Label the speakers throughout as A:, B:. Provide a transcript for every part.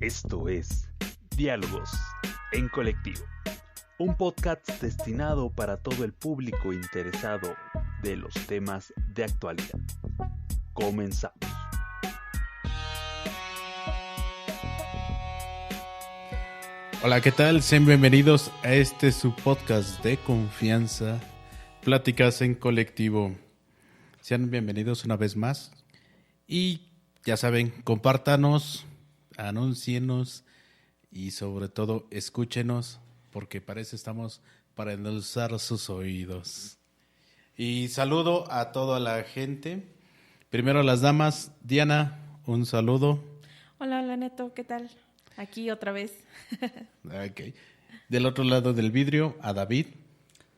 A: Esto es Diálogos en Colectivo, un podcast destinado para todo el público interesado de los temas de actualidad. Comenzamos.
B: Hola, ¿qué tal? Sean bienvenidos a su podcast de confianza, Pláticas en Colectivo. Sean bienvenidos una vez más y ya saben, compártanos, anúncienos y sobre todo escúchenos porque para eso estamos, para endulzar sus oídos. Y saludo a toda la gente. Primero a las damas. Diana, un saludo.
C: Hola Neto, ¿qué tal? Aquí otra vez.
B: Okay. Del otro lado del vidrio, a David.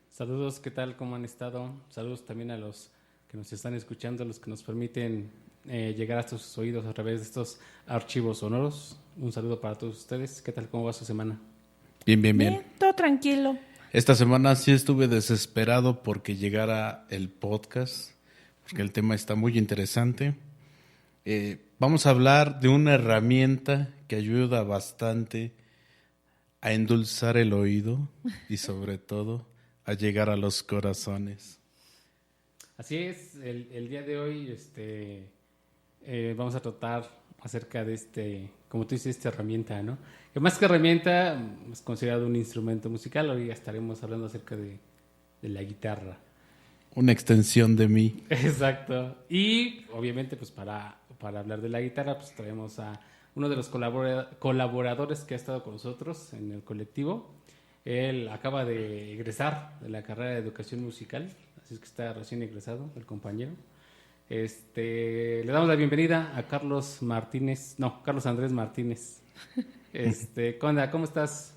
D: Saludos, ¿qué tal? ¿Cómo han estado? Saludos también a los que nos están escuchando, los que nos permiten llegar a sus oídos a través de estos archivos sonoros. Un saludo para todos ustedes. ¿Qué tal? ¿Cómo va su semana?
B: Bien.
C: Todo tranquilo.
B: Esta semana sí estuve desesperado porque llegara el podcast, porque el tema está muy interesante. Vamos a hablar de una herramienta que ayuda bastante a endulzar el oído y sobre todo a llegar a los corazones.
D: Así es, el día de hoy vamos a tratar acerca de como tú dices, esta herramienta, ¿no? Que más que herramienta es considerado un instrumento musical. Hoy estaremos hablando acerca de la guitarra.
B: Una extensión de mí.
D: Exacto. Y obviamente pues para hablar de la guitarra pues traemos a uno de los colaboradores que ha estado con nosotros en el colectivo. Él acaba de egresar de la carrera de educación musical, así es que está recién egresado el compañero. Le damos la bienvenida a Carlos Andrés Martínez. ¿Qué onda? ¿Cómo estás?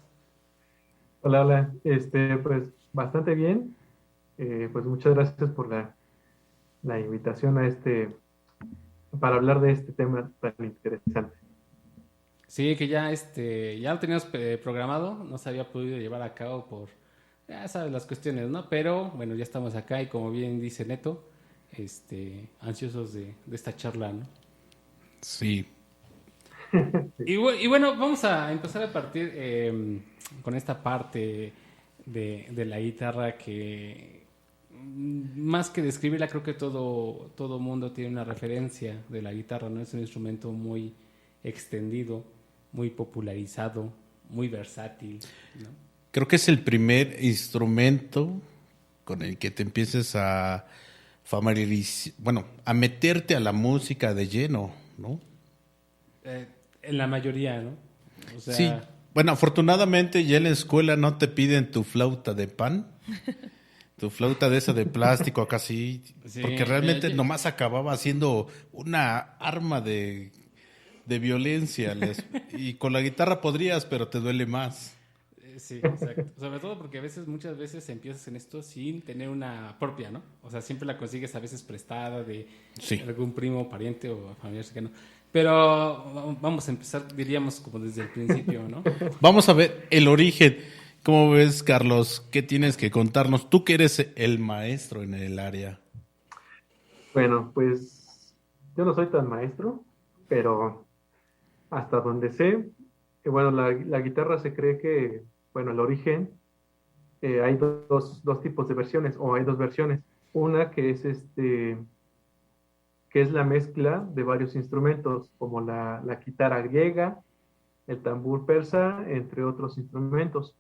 E: Hola, pues bastante bien. Pues muchas gracias por la invitación para hablar de este tema tan interesante.
D: Sí, que ya lo teníamos programado, no se había podido llevar a cabo por, ya sabes, las cuestiones, ¿no? Pero bueno, ya estamos acá y como bien dice Neto, ansiosos de esta charla, ¿no?
B: Sí.
D: Y bueno, vamos a empezar a partir con esta parte de la guitarra que más que describirla, creo que todo mundo tiene una referencia de la guitarra, ¿no? Es un instrumento muy extendido, muy popularizado, muy versátil, ¿no?
B: Creo que es el primer instrumento con el que te empieces a a meterte a la música de lleno, ¿no?
D: En la mayoría, ¿no? O sea,
B: sí, bueno, afortunadamente ya en la escuela no te piden tu flauta de pan, tu flauta de esa de plástico acá sí, porque realmente nomás acababa siendo una arma de violencia. Y con la guitarra podrías, pero te duele más.
D: Sí, exacto. Sobre todo porque muchas veces empiezas en esto sin tener una propia, ¿no? O sea, siempre la consigues a veces prestada de algún primo, pariente o familiar cercano. Pero vamos a empezar, diríamos, como desde el principio, ¿no?
B: Vamos a ver el origen. ¿Cómo ves, Carlos? ¿Qué tienes que contarnos? Tú que eres el maestro en el área.
E: Bueno, pues yo no soy tan maestro, pero hasta donde sé, bueno, la guitarra se cree que, bueno, el origen, hay dos tipos de versiones, o hay dos versiones. Una que es la mezcla de varios instrumentos, como la guitarra griega, el tambor persa, entre otros instrumentos.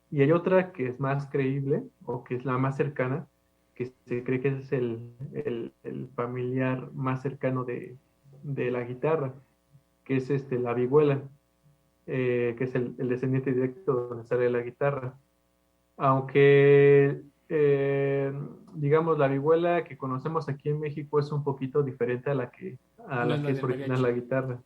E: Y hay otra que es más creíble, o que es la más cercana, que se cree que es el familiar más cercano de la guitarra, que es la vihuela, que es el descendiente directo donde sale la guitarra. Aunque, digamos, la vihuela que conocemos aquí en México es un poquito diferente a la que es original la guitarra.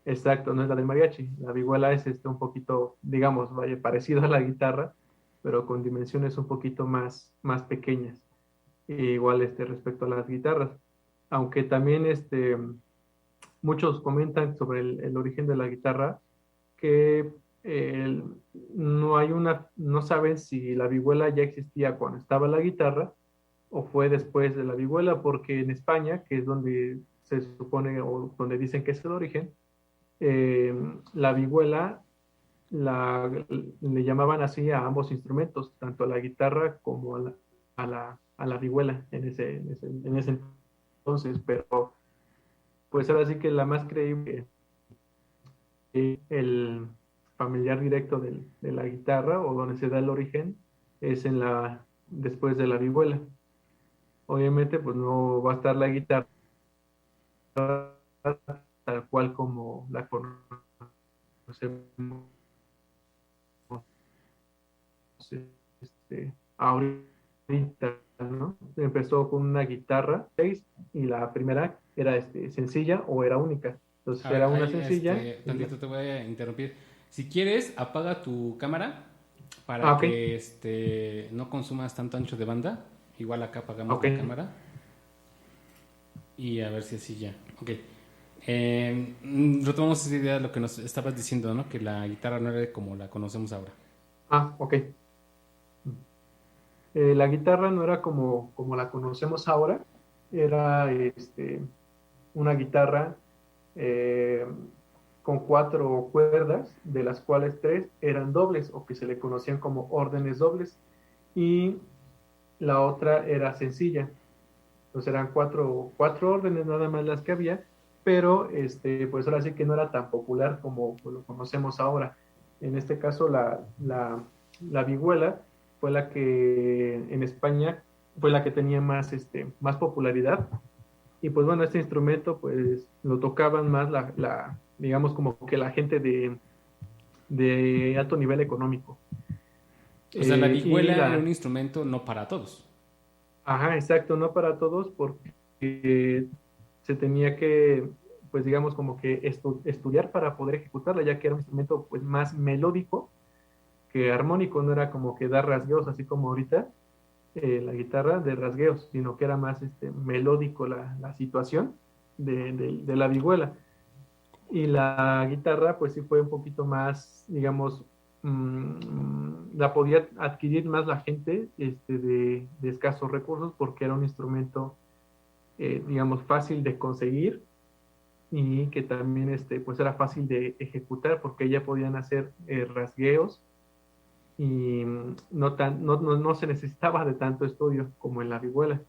E: Exacto, no es la del mariachi. La vihuela es un poquito, digamos, vaya, parecido a la guitarra, pero con dimensiones un poquito más pequeñas. Igual respecto a las guitarras. Aunque también muchos comentan sobre el origen de la guitarra, que no saben si la vihuela ya existía cuando estaba la guitarra o fue después de la vihuela, porque en España, que es donde se supone o donde dicen que es el origen, la vihuela le llamaban así a ambos instrumentos, tanto a la guitarra como a la vihuela en ese entonces, pero pues ahora sí que la más creíble, el familiar directo de la guitarra o donde se da el origen es después de la vihuela. Obviamente pues no va a estar la guitarra tal cual como la conocemos ahorita, ¿no? Empezó con una guitarra 6 y la primera era sencilla o era única. Entonces
D: A ver,
E: era una
D: ahí,
E: sencilla.
D: tantito te voy a interrumpir. Si quieres, apaga tu cámara para
E: Ok.
D: que no consumas tanto ancho de banda. Igual acá apagamos
E: Ok.
D: la cámara. Y a ver si así ya. Ok. Retomamos esa idea de lo que nos estabas diciendo, ¿no? Que la guitarra no era como la conocemos ahora.
E: Ok. La guitarra no era como la conocemos ahora. Era una guitarra eh, con 4 cuerdas, de las cuales 3 eran dobles o que se le conocían como órdenes dobles, y la otra era sencilla. Entonces eran cuatro órdenes nada más las que había, pero pues ahora sí que no era tan popular como lo conocemos ahora. En este caso la vihuela fue la que en España fue la que tenía más popularidad. Y pues bueno, este instrumento pues lo tocaban más digamos como que la gente de alto nivel económico.
D: O sea, la
E: Y
D: vihuela era un instrumento no para todos.
E: Ajá, exacto, no para todos porque se tenía que, pues digamos como que estudiar para poder ejecutarla, ya que era un instrumento pues más melódico que armónico, no era como que dar rasgueos así como ahorita la guitarra de rasgueos, sino que era más melódico la situación de la vihuela. Y la guitarra, pues sí fue un poquito más, digamos, la podía adquirir más la gente de escasos recursos porque era un instrumento, digamos, fácil de conseguir y que también pues era fácil de ejecutar porque ya podían hacer rasgueos y no se necesitaba de tanto estudio como en la vihuela.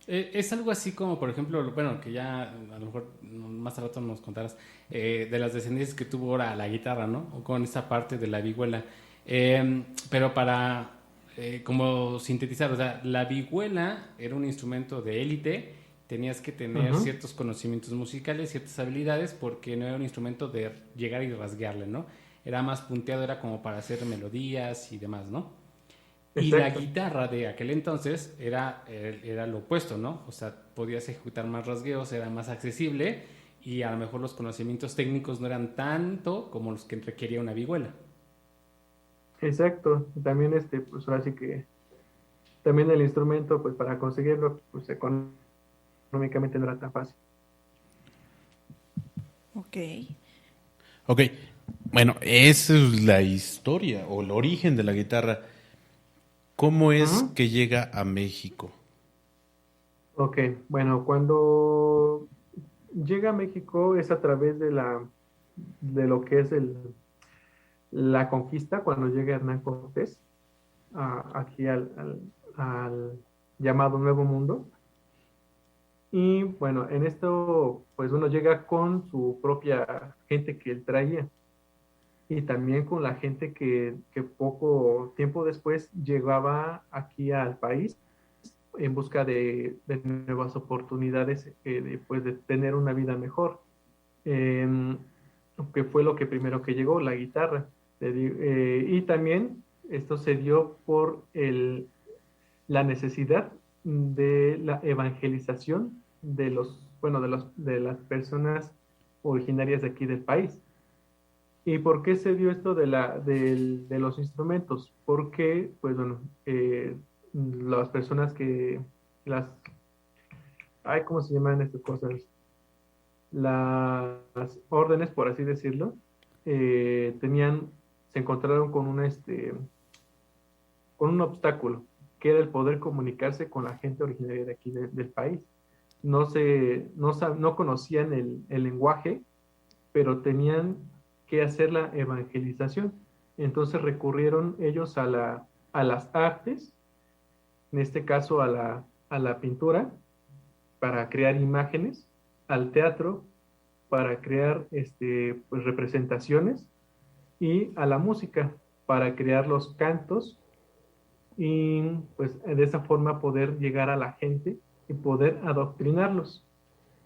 D: Es algo así como, por ejemplo, bueno, que ya a lo mejor más al rato nos contarás, de las descendencias que tuvo ahora la guitarra, ¿no? O con esa parte de la vihuela. Pero para, como sintetizar, o sea, la vihuela era un instrumento de élite, tenías que tener
E: Ujú.
D: ciertos conocimientos musicales, ciertas habilidades, porque no era un instrumento de llegar y rasguearle, ¿no? Era más punteado, era como para hacer melodías y demás, ¿no? Y la
E: Exacto.
D: guitarra de aquel entonces era lo opuesto, ¿no? O sea, podías ejecutar más rasgueos, era más accesible y a lo mejor los conocimientos técnicos no eran tanto como los que requería una vihuela.
E: Exacto. También pues ahora sí que también el instrumento, pues para conseguirlo, pues económicamente no era tan fácil.
C: Ok.
B: Ok, bueno, esa es la historia o el origen de la guitarra. ¿Cómo es
E: Ujú.
B: que llega a México?
E: Ok, bueno, cuando llega a México es a través de lo que es la conquista, cuando llega Hernán Cortés aquí al llamado Nuevo Mundo. Y bueno, en esto, pues uno llega con su propia gente que él traía y también con la gente que poco tiempo después llegaba aquí al país en busca de nuevas oportunidades, pues de tener una vida mejor. Eh, que fue lo que primero que llegó, la guitarra. Y también esto se dio por la necesidad de la evangelización de las personas originarias de aquí del país. ¿Y por qué se dio esto de los instrumentos? Porque, pues bueno, las personas las, ¿cómo se llaman estas cosas? Las órdenes, por así decirlo, se encontraron con un obstáculo, que era el poder comunicarse con la gente originaria de aquí del país. No conocían el lenguaje, pero tenían que hacer la evangelización. Entonces recurrieron ellos a las artes, en este caso a la pintura, para crear imágenes, al teatro, para crear pues, representaciones, y a la música, para crear los cantos, y pues de esa forma poder llegar a la gente y poder adoctrinarlos.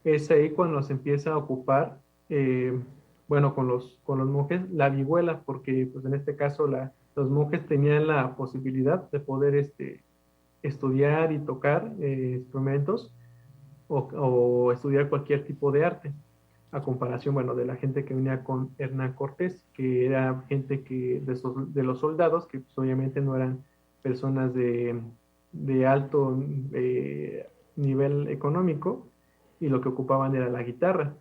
E: Es ahí cuando se empieza a ocupar, bueno, con los monjes, la vihuela, porque pues en este caso los monjes tenían la posibilidad de poder estudiar y tocar instrumentos, o estudiar cualquier tipo de arte, a comparación, bueno, de la gente que venía con Hernán Cortés, que era gente de los soldados, que pues, obviamente no eran personas de alto nivel económico, y lo que ocupaban era la guitarra.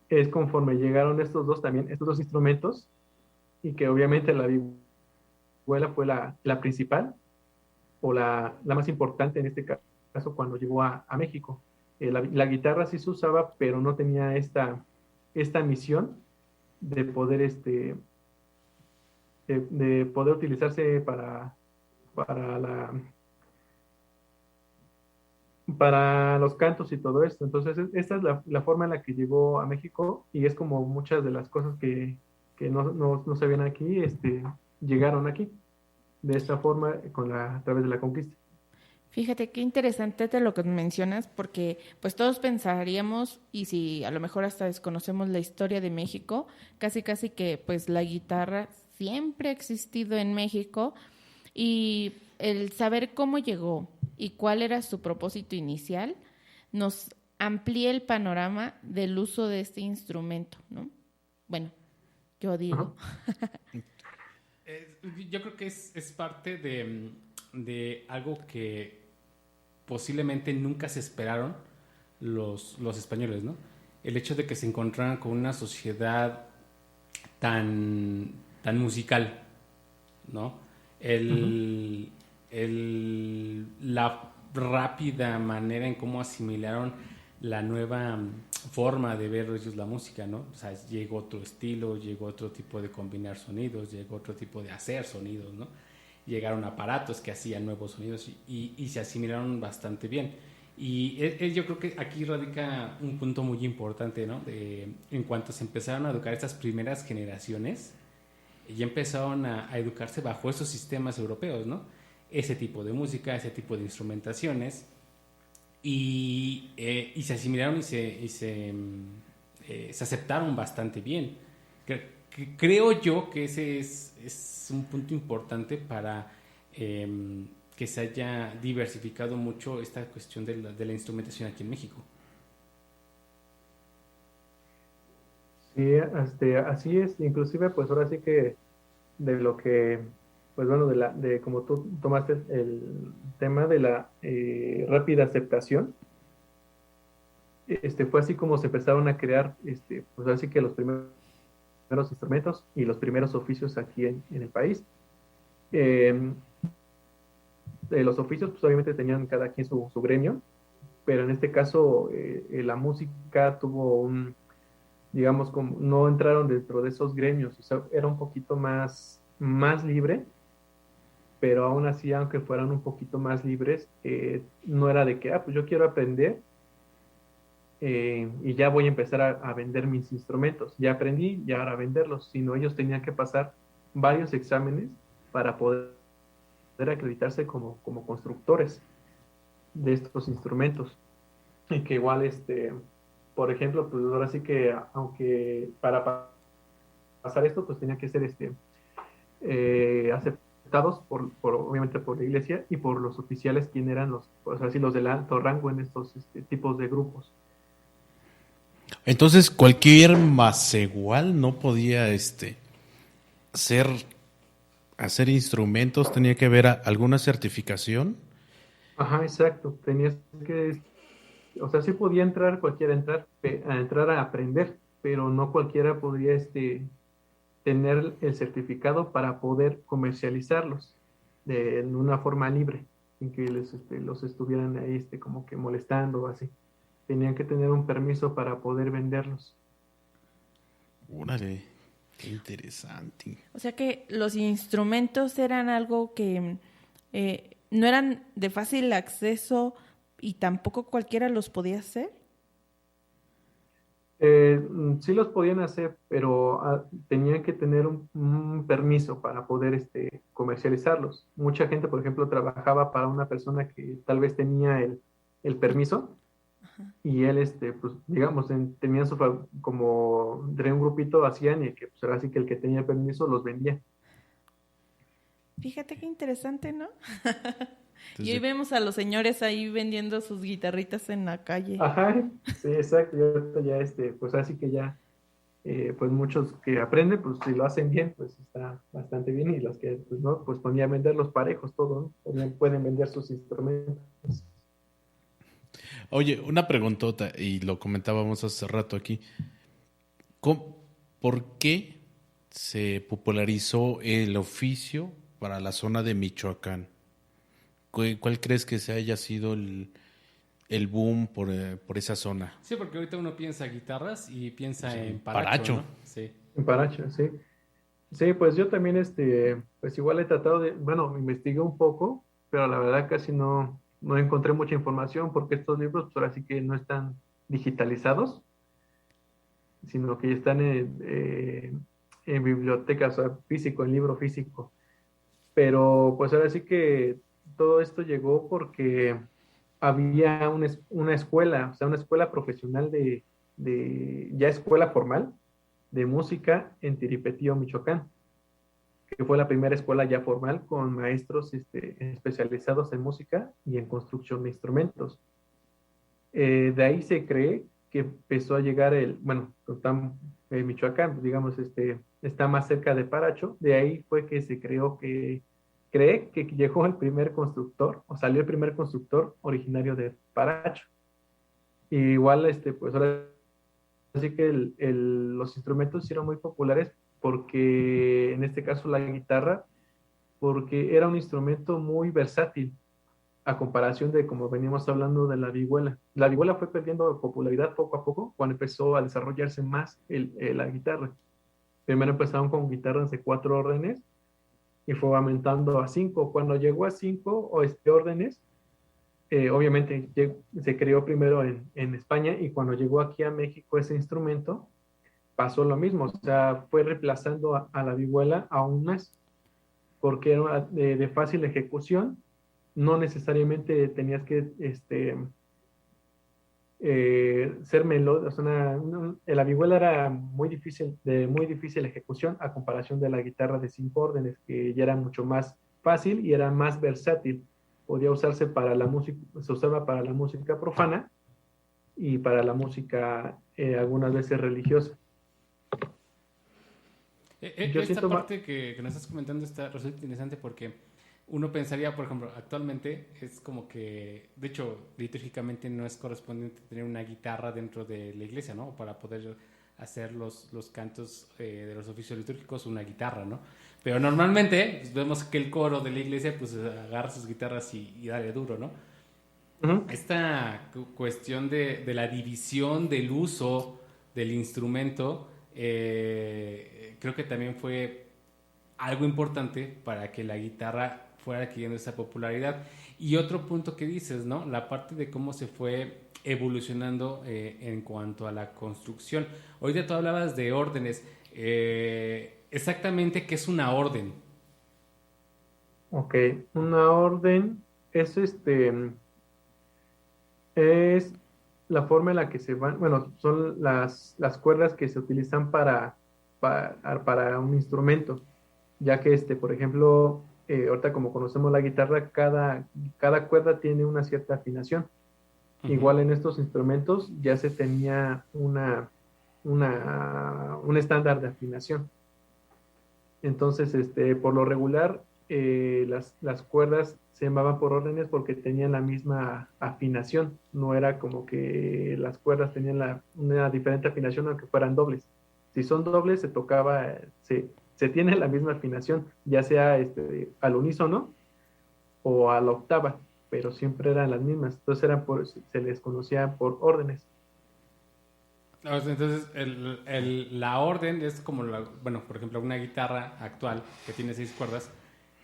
E: Es conforme llegaron estos dos instrumentos, y que obviamente la vihuela fue la principal, o la más importante en este caso cuando llegó a México. La guitarra sí se usaba, pero no tenía esta misión de poder, de poder utilizarse para para los cantos y todo esto. Entonces, esta es la forma en la que llegó a México, y es como muchas de las cosas que no se ven aquí, llegaron aquí, de esta forma, a través de la conquista.
C: Fíjate qué interesante te lo que mencionas, porque pues todos pensaríamos, y si a lo mejor hasta desconocemos la historia de México, casi que pues la guitarra siempre ha existido en México, y el saber cómo llegó y cuál era su propósito inicial nos amplía el panorama del uso de este instrumento, ¿no? Bueno, yo digo.
D: Yo creo que es parte de algo que posiblemente nunca se esperaron los españoles, ¿no? El hecho de que se encontraran con una sociedad tan musical, ¿no? La rápida manera en cómo asimilaron la nueva forma de ver ellos la música, ¿no? O sea, llegó otro estilo, llegó otro tipo de combinar sonidos, llegó otro tipo de hacer sonidos, ¿no? Llegaron aparatos que hacían nuevos sonidos y se asimilaron bastante bien. Y yo creo que aquí radica un punto muy importante, ¿no? En cuanto se empezaron a educar estas primeras generaciones, ya empezaron a educarse bajo esos sistemas europeos, ¿no? Ese tipo de música, ese tipo de instrumentaciones, y se asimilaron y se aceptaron bastante bien. Creo yo que ese es un punto importante para que se haya diversificado mucho esta cuestión de la instrumentación aquí en México.
E: Sí, así es. Inclusive, pues ahora sí que de lo que, pues bueno, de como tú tomaste el tema de la rápida aceptación, fue así como se empezaron a crear, pues así que los primeros instrumentos y los primeros oficios aquí en el país. Los oficios, pues obviamente tenían cada quien su gremio, pero en este caso la música tuvo digamos, como no entraron dentro de esos gremios, o sea, era un poquito más libre, pero aún así, aunque fueran un poquito más libres, no era de que, pues yo quiero aprender y ya voy a empezar a vender mis instrumentos. Ya aprendí y ahora a venderlos, sino ellos tenían que pasar varios exámenes para poder acreditarse como constructores de estos instrumentos. Y que igual, por ejemplo, pues ahora sí que, aunque para pasar esto, pues tenía que ser aceptados obviamente por la iglesia y por los oficiales, quien eran pues así, los del alto rango en estos tipos de grupos.
B: Entonces cualquier macehual no podía hacer instrumentos, tenía que haber alguna certificación.
E: Ajá, exacto. Tenías que, o sea, sí podía entrar cualquiera entrar a aprender, pero no cualquiera podría tener el certificado para poder comercializarlos de una forma libre, sin que los estuvieran ahí como que molestando o así. Tenían que tener un permiso para poder venderlos.
B: Órale, qué interesante.
C: O sea que los instrumentos eran algo que no eran de fácil acceso y tampoco cualquiera los podía hacer.
E: Sí los podían hacer, pero tenían que tener un permiso para poder comercializarlos. Mucha gente, por ejemplo, trabajaba para una persona que tal vez tenía el permiso y él, pues, digamos, tenían como de un grupito hacían y que pues ahora sí que el que tenía permiso los vendía.
C: Fíjate qué interesante, ¿no? Y hoy
B: Entonces,
C: vemos a los señores ahí vendiendo sus guitarritas en la calle.
E: Ajá, sí, exacto. Y ahorita ya, pues así que ya, pues muchos que aprenden, pues si lo hacen bien, pues está bastante bien. Y los que, pues no, pues ponían a vender los parejos, todo, ¿no? Pueden vender sus instrumentos.
B: oye, una preguntota, y lo comentábamos hace rato aquí. ¿Por qué se popularizó el oficio para la zona de Michoacán? ¿Cuál crees que se haya sido el boom por esa zona?
D: Sí, porque ahorita uno piensa guitarras y piensa
B: Sí,
D: en
B: paracho.
D: ¿no? Sí.
E: En Paracho, sí. Sí, pues yo también, pues igual he tratado bueno, investigué un poco, pero la verdad casi no encontré mucha información porque estos libros, pues ahora sí que no están digitalizados, sino que están en bibliotecas, o sea, físico, en libro físico. Pero pues ahora sí que todo esto llegó porque había una escuela, o sea, una escuela profesional ya escuela formal de música en Tiripetío, Michoacán, que fue la primera escuela ya formal con maestros especializados en música y en construcción de instrumentos. De ahí se cree que empezó a llegar bueno, Michoacán, digamos, está más cerca de Paracho, de ahí fue que se cree que llegó el primer constructor, o salió el primer constructor originario de Paracho. Y igual, pues ahora sí que los instrumentos hicieron muy populares porque, en este caso, la guitarra, porque era un instrumento muy versátil a comparación de como veníamos hablando de la vihuela. La vihuela fue perdiendo popularidad poco a poco cuando empezó a desarrollarse más la guitarra. Primero empezaron con guitarras de 4 órdenes y fue aumentando a 5. Cuando llegó a 5 órdenes, obviamente se creó primero en España y cuando llegó aquí a México ese instrumento, pasó lo mismo, o sea, fue reemplazando a la vihuela aún más, porque era de fácil ejecución, no necesariamente tenías que ser melódico, o sea, la vihuela era de muy difícil ejecución a comparación de la guitarra de 5 órdenes, que ya era mucho más fácil y era más versátil. Podía usarse para la música, se usaba para la música profana y para la música algunas veces religiosa. Yo
D: Esta
E: siento
D: parte que nos estás comentando resulta interesante porque uno pensaría, por ejemplo, actualmente es como que, de hecho, litúrgicamente no es correspondiente tener una guitarra dentro de la iglesia, ¿no? Para poder hacer los cantos de los oficios litúrgicos, una guitarra, ¿no? Pero normalmente pues, vemos que el coro de la iglesia pues agarra sus guitarras y dale duro, ¿no?
E: Uh-huh.
D: Esta cuestión de la división del uso del instrumento creo que también fue algo importante para que la guitarra fuera adquiriendo esa popularidad. Y otro punto que dices, ¿no? La parte de cómo se fue evolucionando en cuanto a la construcción. Ahorita tú hablabas de órdenes. Exactamente, ¿qué es una orden?
E: Ok, una orden es la forma en la que se van, bueno, son las cuerdas que se utilizan para un instrumento, ya que por ejemplo, ahorita como conocemos la guitarra, cada cuerda tiene una cierta afinación.
D: Uh-huh.
E: Igual en estos instrumentos ya se tenía un estándar de afinación. Entonces, por lo regular, las cuerdas se llamaban por órdenes porque tenían la misma afinación. No era como que las cuerdas tenían una diferente afinación aunque fueran dobles. Si son dobles, se tiene la misma afinación, ya sea al unísono o a la octava, pero siempre eran las mismas. Entonces se les conocía por órdenes.
D: Entonces, la orden es como, bueno, por ejemplo, una guitarra actual que tiene 6 cuerdas,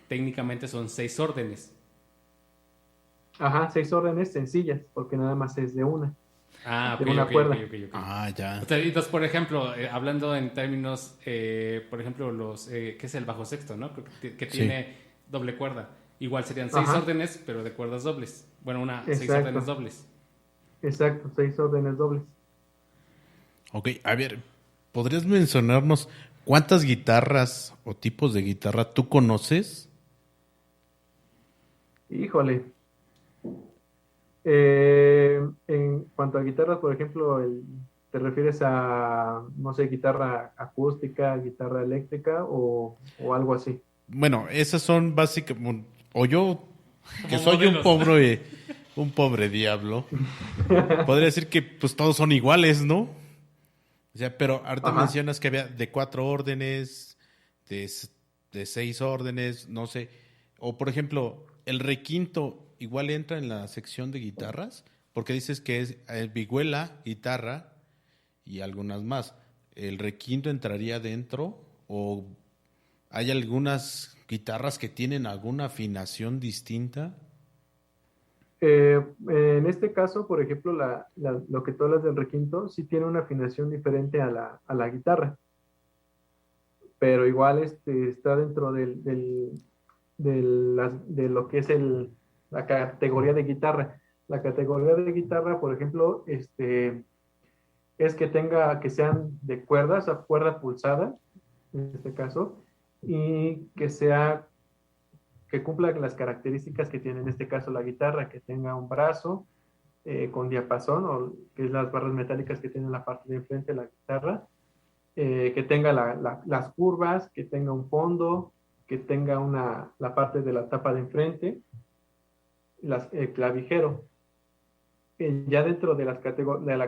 D: técnicamente son 6 órdenes.
E: Ajá, 6 órdenes sencillas, porque nada más es de una.
D: Ah,
E: de una cuerda.
D: Ok.
B: Ah, ya.
D: Entonces, por ejemplo, hablando en términos, por ejemplo, ¿qué es el bajo sexto, no? Que tiene doble cuerda. Igual serían 6 órdenes, pero de cuerdas dobles. Bueno, 6 órdenes dobles.
E: Exacto, 6 órdenes dobles.
B: Ok, a ver, ¿podrías mencionarnos cuántas guitarras o tipos de guitarra tú conoces?
E: Híjole. En cuanto a guitarras, por ejemplo, ¿te refieres a, no sé, guitarra acústica, guitarra eléctrica o algo así?
B: Bueno, esas son básicamente, o yo, que soy
D: modelos.
B: un pobre diablo, podría decir que pues todos son iguales, ¿no? O sea, pero ahorita mencionas que había de 4 órdenes, de 6 órdenes, no sé. O por ejemplo, el requinto igual entra en la sección de guitarras, porque dices que es vihuela, guitarra y algunas más. ¿El requinto entraría dentro o hay algunas guitarras que tienen alguna afinación distinta?
E: En este caso, por ejemplo, lo que tú hablas del requinto sí tiene una afinación diferente a la guitarra, pero igual está dentro de lo que es la categoría de guitarra. La categoría de guitarra, por ejemplo, es que sean de cuerdas, a cuerda pulsada, en este caso, y que cumpla las características que tiene en este caso la guitarra, que tenga un brazo con diapasón, o que es las barras metálicas que tiene en la parte de enfrente de la guitarra, que tenga las curvas, que tenga un fondo, que tenga la parte de la tapa de enfrente, el clavijero. Ya dentro de la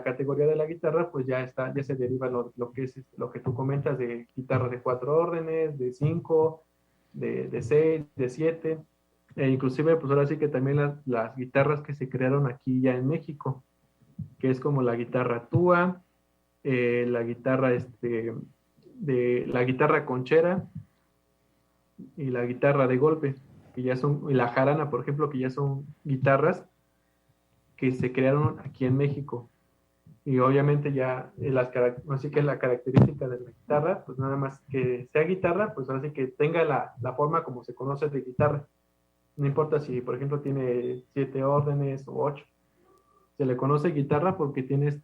E: categoría de la guitarra, pues ya se deriva lo que es lo que tú comentas de guitarra de 4 órdenes, de 5, de 6, de 7, e inclusive pues ahora sí que también las guitarras que se crearon aquí ya en México, que es como la guitarra túa, la guitarra la guitarra conchera y la guitarra de golpe, que ya son, y la jarana, por ejemplo, que ya son guitarras que se crearon aquí en México. Y obviamente ya así que la característica de la guitarra, pues nada más que sea guitarra, pues así que tenga la forma como se conoce de guitarra. No importa si, por ejemplo, tiene 7 órdenes o 8. Se le conoce guitarra porque tiene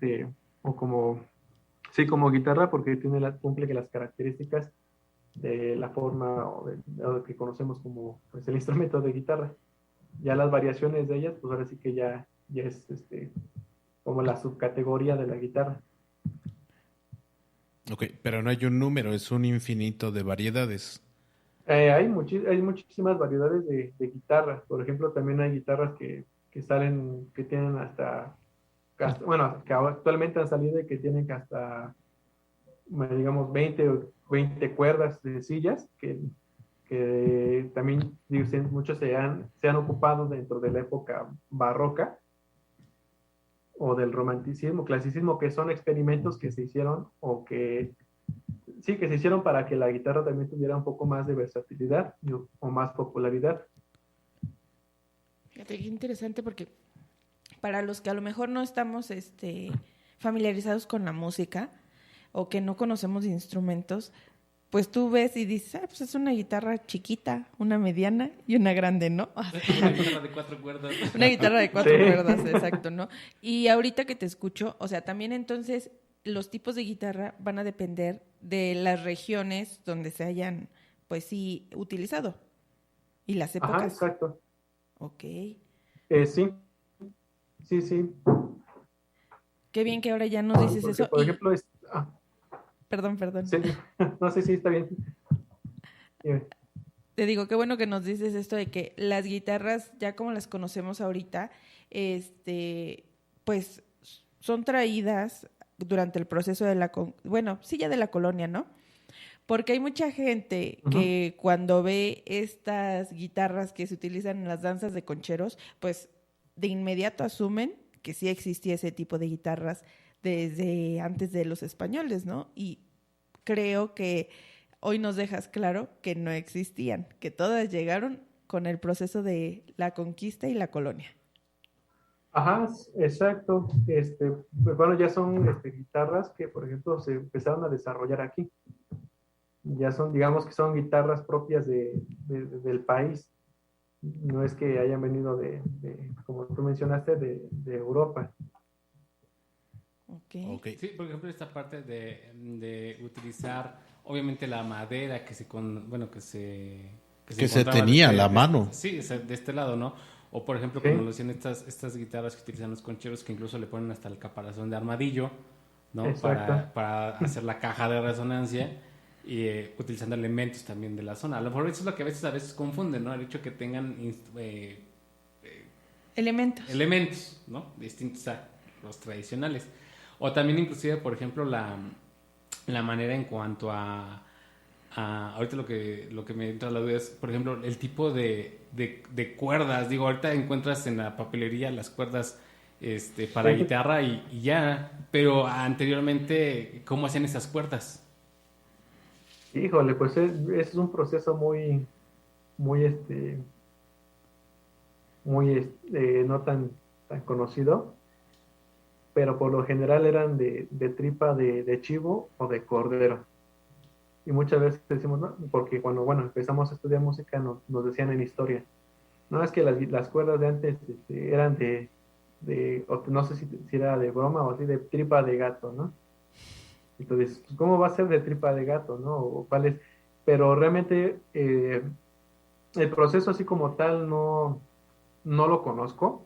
E: como guitarra porque cumple las características de la forma o de lo que conocemos como pues, el instrumento de guitarra. Ya las variaciones de ellas, pues ahora sí que ya es como la subcategoría de la guitarra.
B: Ok, pero no hay un número, es un infinito de variedades.
E: Hay muchísimas variedades de guitarras. Por ejemplo, también hay guitarras que tienen bueno, que actualmente han salido y que tienen hasta, digamos, 20 cuerdas sencillas que también muchos se han ocupado dentro de la época barroca o del romanticismo, clasicismo, que son experimentos que se hicieron que se hicieron para que la guitarra también tuviera un poco más de versatilidad o más popularidad.
C: Fíjate qué interesante porque para los que a lo mejor no estamos familiarizados con la música o que no conocemos de instrumentos, pues tú ves y dices, pues es una guitarra chiquita, una mediana y una grande, ¿no?
D: Una guitarra de 4 cuerdas.
C: Una guitarra de 4 cuerdas, exacto, ¿no? Y ahorita que te escucho, o sea, también entonces los tipos de guitarra van a depender de las regiones donde se hayan, pues sí, utilizado. ¿Y las épocas?
E: Ajá, exacto.
C: Ok.
E: Sí.
C: Qué bien que ahora ya nos dices
E: porque,
C: eso.
E: Por ejemplo,
C: Perdón.
E: Sí. No sé si está bien.
C: Te digo, qué bueno que nos dices esto de que las guitarras, ya como las conocemos ahorita, pues son traídas durante el proceso de ya de la colonia, ¿no? Porque hay mucha gente que cuando ve estas guitarras que se utilizan en las danzas de concheros, pues de inmediato asumen que sí existía ese tipo de guitarras desde antes de los españoles, ¿no? Y creo que hoy nos dejas claro que no existían, que todas llegaron con el proceso de la conquista y la colonia.
E: Ajá, exacto. Bueno, ya son guitarras que, por ejemplo, se empezaron a desarrollar aquí. Ya son, digamos que son guitarras propias del país. No es que hayan venido como tú mencionaste, de Europa.
C: Okay.
D: Sí, por ejemplo, esta parte de utilizar, obviamente, la madera que se
B: tenía a la mano.
D: Sí, de este lado, ¿no? O, por ejemplo,
E: Sí.
D: como lo decían estas guitarras que utilizan los concheros, que incluso le ponen hasta el caparazón de armadillo, ¿no?
E: Exacto.
D: Para hacer la caja de resonancia y utilizando elementos también de la zona. A lo mejor eso es lo que a veces confunden, ¿no? El hecho que tengan elementos, ¿no? Distintos a los tradicionales. O también inclusive, por ejemplo, la manera en cuanto a ahorita lo que me entra a la duda es, por ejemplo, el tipo de cuerdas. Digo, ahorita encuentras en la papelería las cuerdas para guitarra y ya, pero anteriormente, ¿cómo hacían esas cuerdas?
E: Híjole, pues es un proceso muy, no tan conocido, pero por lo general eran de tripa de chivo o de cordero. Y muchas veces decimos, no, porque cuando, empezamos a estudiar música nos decían en historia, no, es que las cuerdas de antes eran o no sé si era de broma o así, de tripa de gato, ¿no? Entonces, pues, ¿cómo va a ser de tripa de gato, no? O cuál es, pero realmente el proceso así como tal no lo conozco,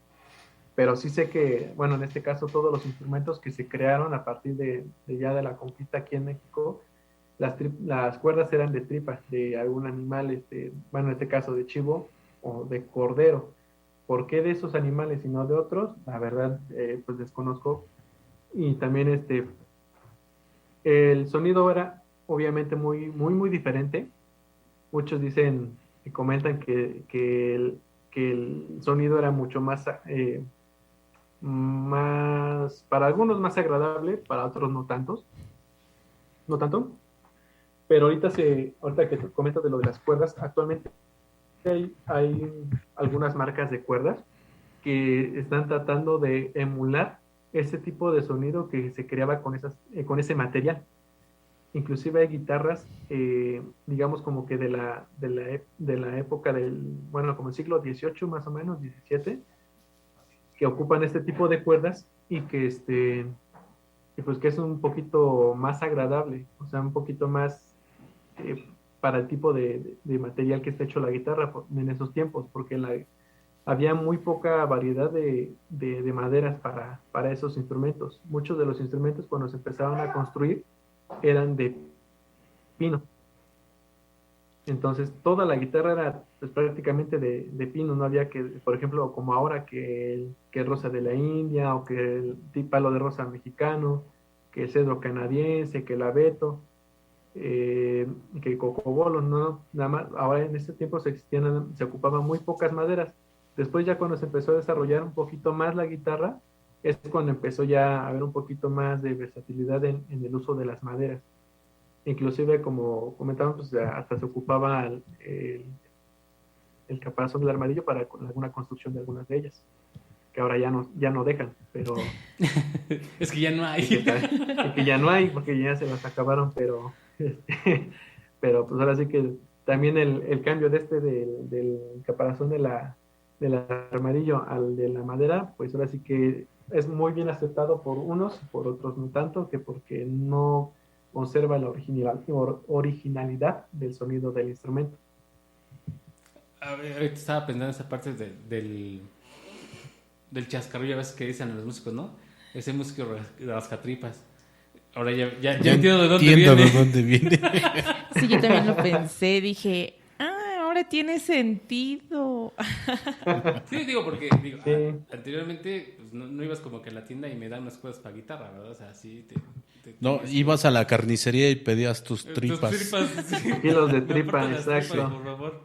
E: pero sí sé que, bueno, en este caso todos los instrumentos que se crearon a partir de la conquista aquí en México, las cuerdas eran de tripa, de algún animal, en este caso de chivo o de cordero. ¿Por qué de esos animales y no de otros? La verdad, pues desconozco. Y también el sonido era obviamente muy, muy, muy diferente. Muchos dicen y comentan que el sonido era mucho más, para algunos más agradable, para otros no tanto. Pero ahorita que te comento de lo de las cuerdas, actualmente hay algunas marcas de cuerdas que están tratando de emular ese tipo de sonido que se creaba con ese material. Inclusive hay guitarras, digamos como que de la época como el siglo XVIII más o menos, XVII, que ocupan este tipo de cuerdas y que pues que es un poquito más agradable, o sea, un poquito más para el tipo de material que está hecho la guitarra en esos tiempos, porque había muy poca variedad de maderas para esos instrumentos. Muchos de los instrumentos cuando se empezaron a construir eran de pino. Entonces toda la guitarra era pues, prácticamente de pino, no había que, por ejemplo, como ahora que rosa de la India o que el palo de rosa mexicano, que el cedro canadiense, que el abeto, que el cocobolo, no, nada más, ahora en ese tiempo se ocupaban muy pocas maderas. Después ya cuando se empezó a desarrollar un poquito más la guitarra, es cuando empezó ya a haber un poquito más de versatilidad en el uso de las maderas. Inclusive, como comentaban, pues hasta se ocupaba el caparazón del armadillo para alguna construcción de algunas de ellas, que ahora ya no dejan, pero...
D: Es que ya no hay.
E: que ya no hay, porque ya se las acabaron, pero pero pues ahora sí que también el cambio del caparazón del armadillo al de la madera, pues ahora sí que es muy bien aceptado por unos y por otros no tanto, que porque no conserva la originalidad del sonido del instrumento.
D: A ver, ahorita estaba pensando en esa parte del chascarrillo a veces que dicen a los músicos, ¿no? Ese músico rascatripas. Ahora ya entiendo de dónde viene.
C: Sí, yo también lo pensé, dije, ahora tiene sentido.
D: Sí, digo, porque
E: sí.
D: Anteriormente pues, no ibas como que a la tienda y me dan unas cosas para guitarra, ¿verdad? O sea, sí
B: no, ibas a la carnicería y pedías tus tripas.
D: Tus tripas, sí.
E: Kilos de tripa, exacto.
D: Tripas, por favor.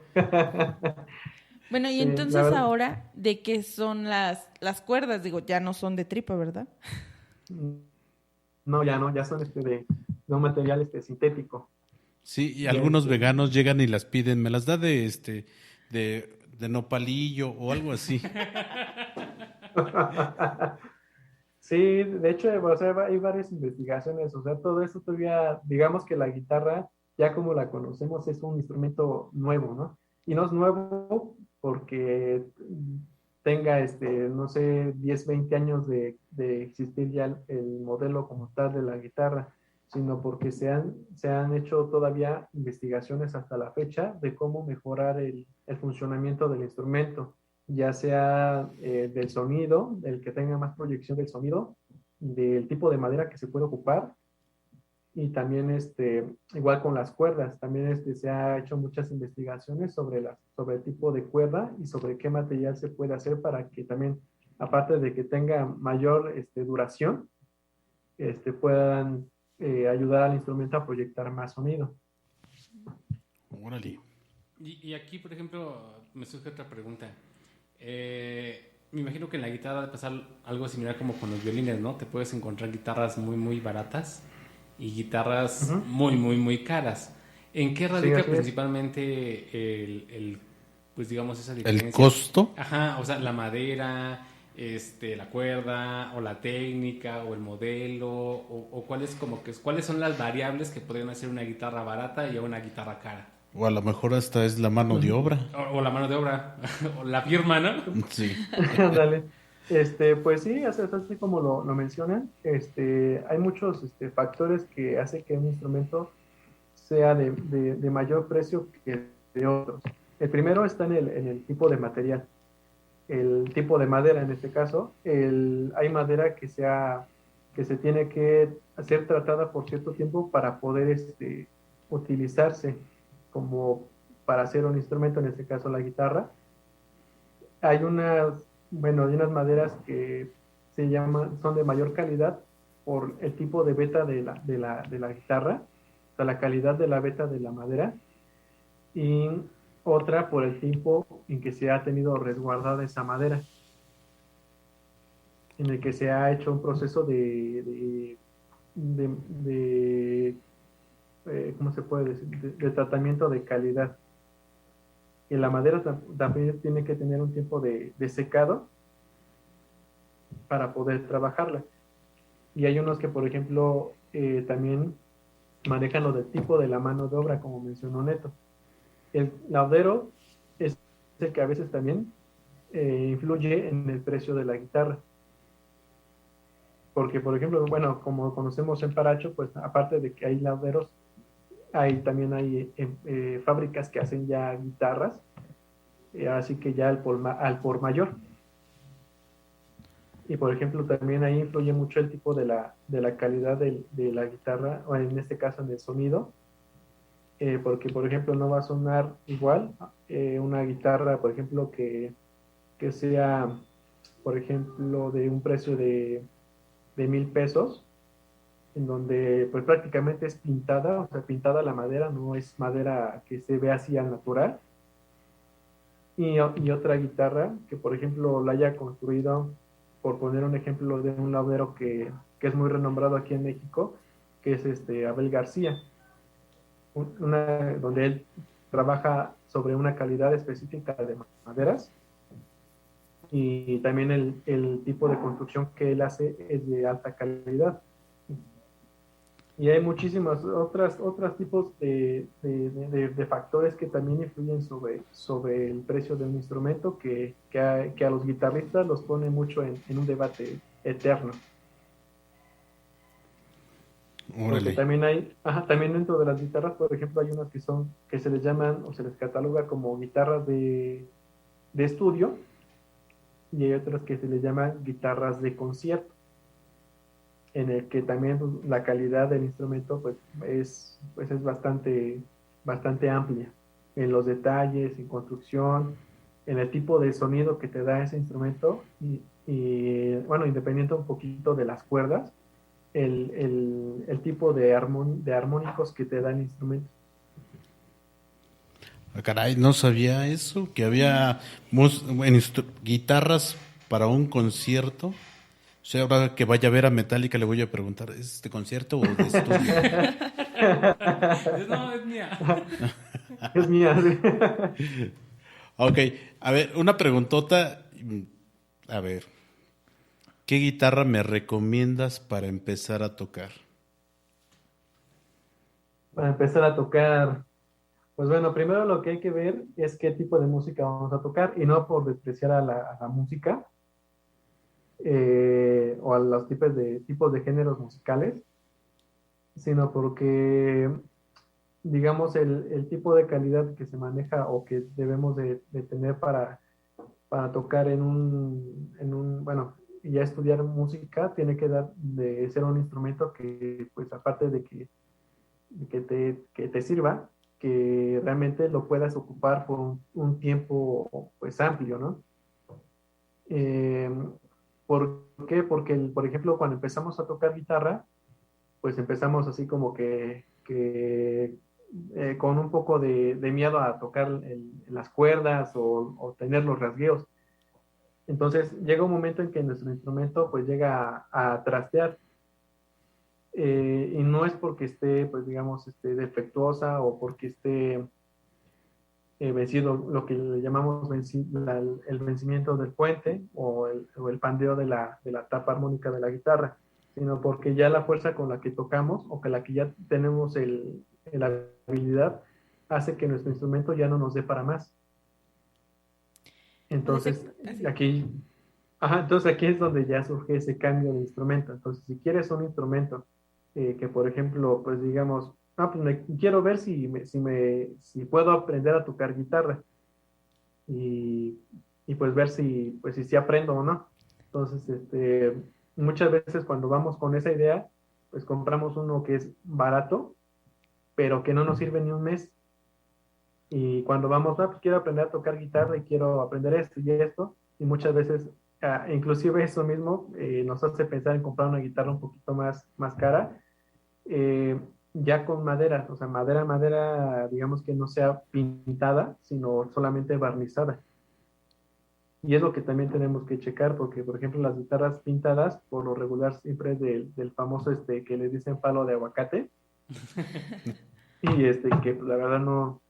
C: Bueno, y entonces ahora, ¿de qué son las cuerdas? Digo, ya no son de tripa, ¿verdad?
E: no, ya son de un material sintético.
B: Sí, y algunos veganos llegan y las piden, me las da de nopalillo o algo así.
E: Sí, de hecho, o sea, hay varias investigaciones, o sea, todo eso todavía, digamos que la guitarra, ya como la conocemos, es un instrumento nuevo, ¿no? Y no es nuevo porque tenga, no sé, 10, 20 años de existir ya el modelo como tal de la guitarra, sino porque se han hecho todavía investigaciones hasta la fecha de cómo mejorar el funcionamiento del instrumento, ya sea del sonido, del que tenga más proyección del sonido, del tipo de madera que se puede ocupar, y también igual con las cuerdas, también se ha hecho muchas investigaciones sobre el tipo de cuerda y sobre qué material se puede hacer para que también, aparte de que tenga mayor duración, puedan ayudar al instrumento a proyectar más sonido.
B: Órale.
D: Y aquí, por ejemplo, me surge otra pregunta. Me imagino que en la guitarra debe pasar algo similar como con los violines, ¿no? Te puedes encontrar guitarras muy, muy baratas y guitarras muy, muy, muy caras. ¿En qué radica principalmente pues digamos, esa diferencia?
B: ¿El costo?
D: Ajá, o sea, la madera, la cuerda, o la técnica, o el modelo, o cuáles son las variables que podrían hacer una guitarra barata y una guitarra cara.
B: O a lo mejor hasta es la mano de obra.
D: O la mano de obra, o la firma, ¿no?
B: Sí.
E: Dale. Pues sí, así como lo mencionan, hay muchos factores que hacen que un instrumento sea de mayor precio que de otros. El primero está en el tipo de material, el tipo de madera en este caso. Hay madera que se tiene que ser tratada por cierto tiempo para poder utilizarse como para hacer un instrumento, en este caso la guitarra. Hay unas maderas que son de mayor calidad por el tipo de veta de la guitarra, o sea, la calidad de la veta de la madera, y otra por el tiempo en que se ha tenido resguardada esa madera, en el que se ha hecho un proceso ¿cómo se puede decir? De tratamiento de calidad. Y la madera también tiene que tener un tiempo de secado para poder trabajarla. Y hay unos que, por ejemplo, también manejan lo del tipo de la mano de obra, como mencionó Neto. El laudero es el que a veces también influye en el precio de la guitarra. Porque, por ejemplo, bueno, como conocemos en Paracho, pues aparte de que hay lauderos, también hay fábricas que hacen ya guitarras, así que ya al por mayor. Y por ejemplo, también ahí influye mucho el tipo de la calidad de la guitarra, o en este caso en el sonido, porque por ejemplo no va a sonar igual una guitarra, por ejemplo, que sea, por ejemplo, de un precio de 1,000 pesos, en donde pues prácticamente es pintada, o sea, pintada la madera, no es madera que se ve así al natural. Y otra guitarra que, por ejemplo, la haya construido, por poner un ejemplo de un laudero que es muy renombrado aquí en México, que es Abel García, donde él trabaja sobre una calidad específica de maderas, y también el tipo de construcción que él hace es de alta calidad. Y hay muchísimos otros tipos de factores que también influyen sobre el precio de un instrumento que a los guitarristas los pone mucho en un debate eterno. Porque también dentro de las guitarras, por ejemplo, hay unas que se les llaman o se les cataloga como guitarras de estudio, y hay otras que se les llaman guitarras de concierto, en el que también la calidad del instrumento pues es bastante amplia en los detalles, en construcción, en el tipo de sonido que te da ese instrumento, y bueno, independiente un poquito de las cuerdas, el tipo de armónicos que te da el instrumento.
B: Caray, no sabía eso, que había guitarras para un concierto sea, ahora que vaya a ver a Metallica le voy a preguntar, ¿es este concierto o de estudio?
D: No, es mía.
E: Es mía.
B: Ok, a ver, una preguntota. A ver, ¿qué guitarra me recomiendas para empezar a tocar?
E: Para empezar a tocar, pues bueno, primero lo que hay que ver es qué tipo de música vamos a tocar y no por despreciar a la música o a los tipos de géneros musicales, sino porque, digamos, el tipo de calidad que se maneja o que debemos de tener para tocar bueno, y ya estudiar música, tiene que de ser un instrumento que, pues aparte de que te sirva, que realmente lo puedas ocupar por un tiempo pues amplio, ¿no? Eh, ¿Por qué? Porque, por ejemplo, cuando empezamos a tocar guitarra, pues empezamos así como con un poco de miedo a tocar las cuerdas o tener los rasgueos. Entonces llega un momento en que nuestro instrumento pues llega a trastear. Y no es porque esté, pues digamos, defectuosa o porque esté vencido, lo que le llamamos el vencimiento del puente o el pandeo de la tapa armónica de la guitarra, sino porque ya la fuerza con la que tocamos o con la que ya tenemos la habilidad hace que nuestro instrumento ya no nos dé para más. Entonces, entonces aquí es donde ya surge ese cambio de instrumento. Entonces, si quieres un instrumento que, por ejemplo, pues digamos, pues quiero ver si puedo aprender a tocar guitarra y pues ver si aprendo o no. Entonces, muchas veces cuando vamos con esa idea, pues compramos uno que es barato, pero que no nos sirve ni un mes. Y cuando vamos, pues quiero aprender a tocar guitarra y quiero aprender esto y esto, y muchas veces, inclusive eso mismo nos hace pensar en comprar una guitarra un poquito más cara, ya con madera, o sea, madera, digamos que no sea pintada, sino solamente barnizada. Y es lo que también tenemos que checar, porque, por ejemplo, las guitarras pintadas, por lo regular, siempre es del famoso que le dicen palo de aguacate, y que la verdad no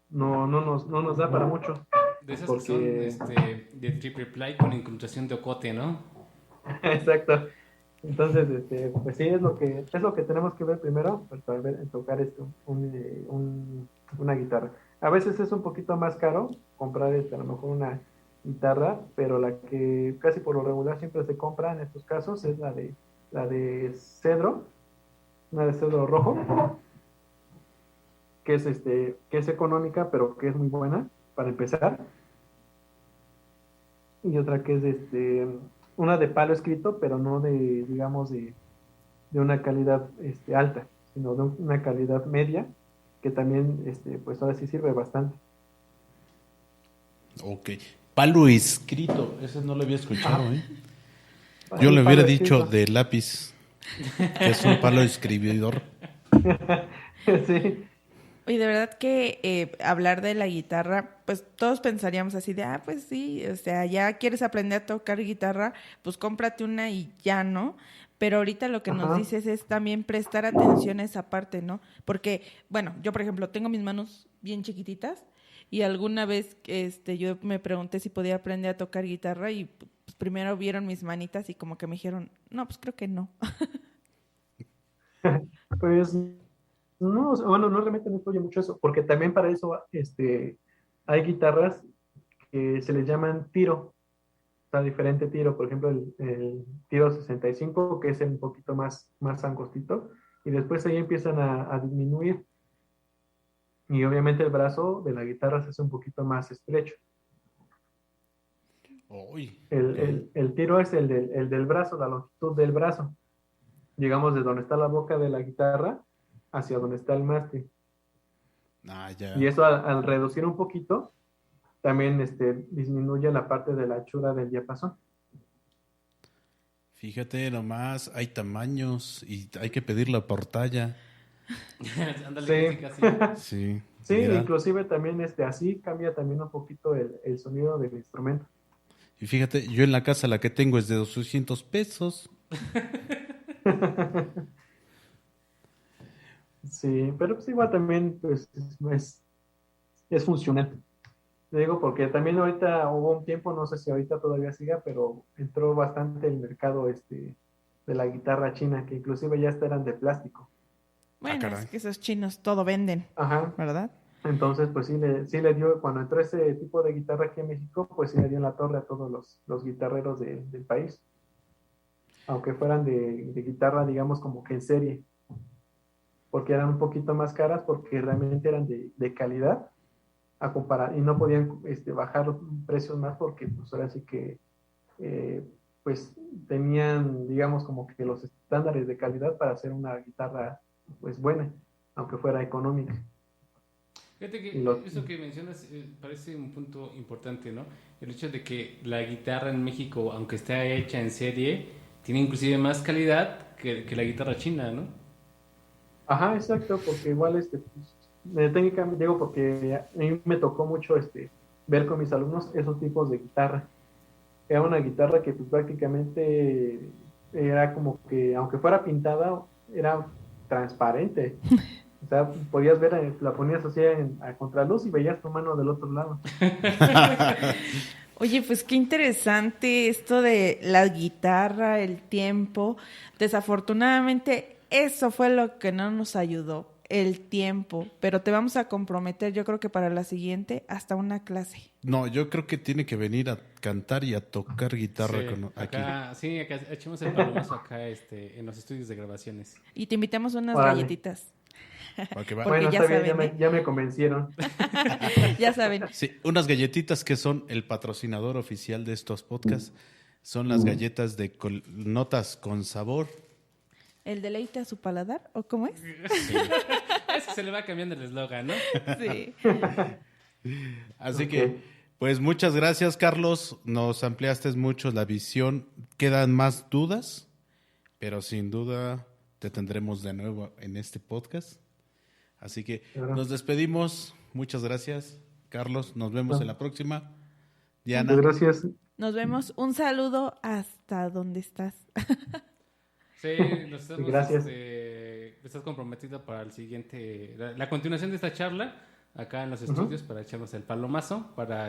E: nos da para mucho.
D: De esas
E: porque...
D: que son de triple ply con incrustación de ocote, ¿no?
E: Exacto. Entonces, pues sí, es lo que tenemos que ver primero, pues, para tocar una guitarra. A veces es un poquito más caro comprar a lo mejor una guitarra, pero la que casi por lo regular siempre se compra en estos casos es la de cedro, una de cedro rojo, que es económica, pero que es muy buena para empezar. Y otra que es una de palo escrito, pero no digamos, de una calidad alta, sino de una calidad media, que también, pues ahora sí sirve bastante.
B: Ok. Palo escrito, ese no lo había escuchado, ¿eh? Yo
E: Sí,
B: le hubiera
E: palo
B: dicho
E: escrito.
B: de lápiz, que es un palo escribidor.
E: Sí.
C: Oye, de verdad que hablar de la guitarra, pues todos pensaríamos así de, pues sí, o sea, ya quieres aprender a tocar guitarra, pues cómprate una y ya, ¿no? Pero ahorita lo que nos dices es también prestar atención a esa parte, ¿no? Porque, bueno, yo por ejemplo tengo mis manos bien chiquititas y alguna vez yo me pregunté si podía aprender a tocar guitarra y pues, primero vieron mis manitas y como que me dijeron, no, pues creo que no.
E: Pues no, bueno, no realmente no influye mucho eso, porque también para eso hay guitarras que se les llaman tiro, o sea, diferente tiro, por ejemplo, el tiro 65, que es un poquito más angostito, y después ahí empiezan a disminuir, y obviamente el brazo de la guitarra se hace un poquito más estrecho.
B: Uy,
E: El tiro es el del brazo, la longitud del brazo, digamos, de donde está la boca de la guitarra hacia donde está el mástil.
B: ya.
E: Y eso al reducir un poquito, también disminuye la parte de la anchura del diapasón.
B: Fíjate nomás, hay tamaños y hay que pedirla por talla.
D: Ándale,
E: Sí.
D: casi.
B: Sí,
E: Sí,
B: mira.
E: inclusive también así cambia también un poquito el sonido del instrumento.
B: Y fíjate, yo en la casa la que tengo es de 200 pesos.
E: Sí, pero pues igual también pues es funcional. Te digo porque también ahorita hubo un tiempo, no sé si ahorita todavía siga, pero entró bastante el mercado de la guitarra china, que inclusive ya hasta eran de plástico.
C: Bueno,
B: caray.
C: es que esos chinos todo venden,
E: Ajá.
C: ¿verdad?
E: Entonces, pues sí le dio, cuando entró ese tipo de guitarra aquí en México, pues sí le dio en la torre a todos los guitarreros del país, aunque fueran de guitarra, digamos, como que en serie, porque eran un poquito más caras, porque realmente eran de calidad a comparar, y no podían bajar los precios más porque pues ahora sí que eh, pues tenían, digamos, como que los estándares de calidad para hacer una guitarra pues buena, aunque fuera económica.
D: Fíjate
E: Y lo-
D: que eso que mencionas parece un punto importante, ¿no? El hecho de que la guitarra en México, aunque esté hecha en serie, tiene inclusive más calidad que la guitarra china, ¿no?
E: Ajá, exacto, porque igual técnicamente digo porque a mí me tocó mucho ver con mis alumnos esos tipos de guitarra. Era una guitarra que pues prácticamente era como que, aunque fuera pintada, era transparente. O sea, podías ver, la ponías así a contraluz y veías tu mano del otro lado.
C: Oye, pues qué interesante esto de la guitarra, el tiempo. Desafortunadamente, eso fue lo que no nos ayudó, el tiempo. Pero te vamos a comprometer, yo creo que para la siguiente, hasta una clase.
B: No, yo creo que tiene que venir a cantar y a tocar guitarra aquí.
D: Acá echamos el palomazo acá en los estudios de grabaciones.
C: Y te invitamos unas
E: Órale.
C: galletitas.
B: Para que va.
C: Porque
E: Bueno,
C: ya
E: está bien,
C: saben,
E: ya me convencieron.
C: Ya saben.
B: Sí, unas galletitas que son el patrocinador oficial de estos podcasts. Son las galletas de notas con sabor.
C: ¿El deleite a su paladar? ¿O cómo es?
D: Es que se le va cambiando el eslogan, ¿no?
C: Sí.
B: Así
E: Ok.
B: que, pues muchas gracias, Carlos. Nos ampliaste mucho la visión. Quedan más dudas, pero sin duda te tendremos de nuevo en este podcast. Así que
E: Claro.
B: nos despedimos. Muchas gracias, Carlos. Nos vemos en la próxima. Diana.
E: Muchas gracias.
C: Nos vemos. Un saludo hasta donde estás.
D: Sí, nos estamos,
E: Gracias.
D: estás comprometido para el siguiente, la continuación de esta charla acá en los estudios para echarnos el palomazo, para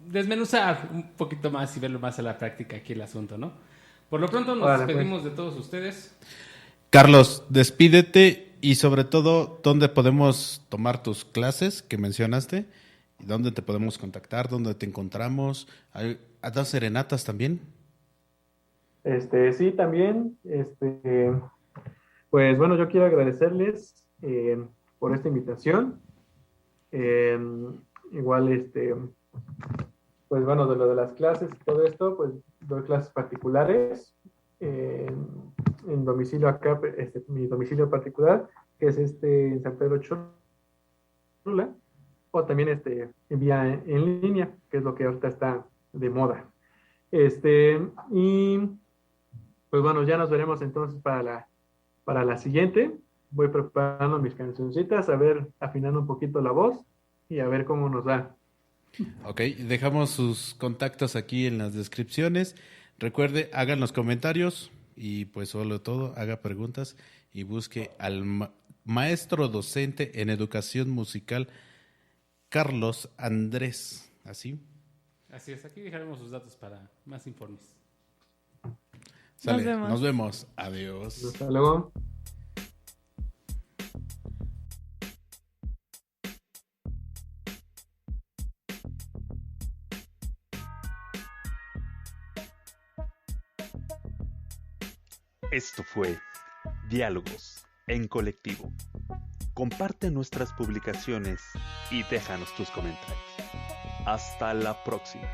D: desmenuzar un poquito más y verlo más a la práctica aquí el asunto, ¿no? Por lo pronto nos
E: Órale, pues.
D: despedimos de todos ustedes.
B: Carlos, despídete y sobre todo, ¿dónde podemos tomar tus clases que mencionaste? ¿Dónde te podemos contactar? ¿Dónde te encontramos? ¿Das serenatas también?
E: Sí, también, pues bueno, yo quiero agradecerles por esta invitación. Eh, igual, pues bueno, de lo de las clases y todo esto, pues doy clases particulares en domicilio acá, mi domicilio particular, que es en San Pedro Cholula, o también vía en línea, que es lo que ahorita está de moda. Y pues bueno, ya nos veremos entonces para la siguiente. Voy preparando mis cancioncitas, a ver, afinando un poquito la voz y a ver cómo nos va.
B: Ok, dejamos sus contactos aquí en las descripciones. Recuerde, hagan los comentarios y pues sobre todo haga preguntas y busque al maestro docente en educación musical Carlos Andrés. ¿Así?
D: Así es, aquí dejaremos sus datos para más informes.
B: Sale,
C: vemos.
B: nos vemos. Adiós.
E: Hasta luego.
A: Esto fue Diálogos en Colectivo. Comparte nuestras publicaciones y déjanos tus comentarios. Hasta la próxima.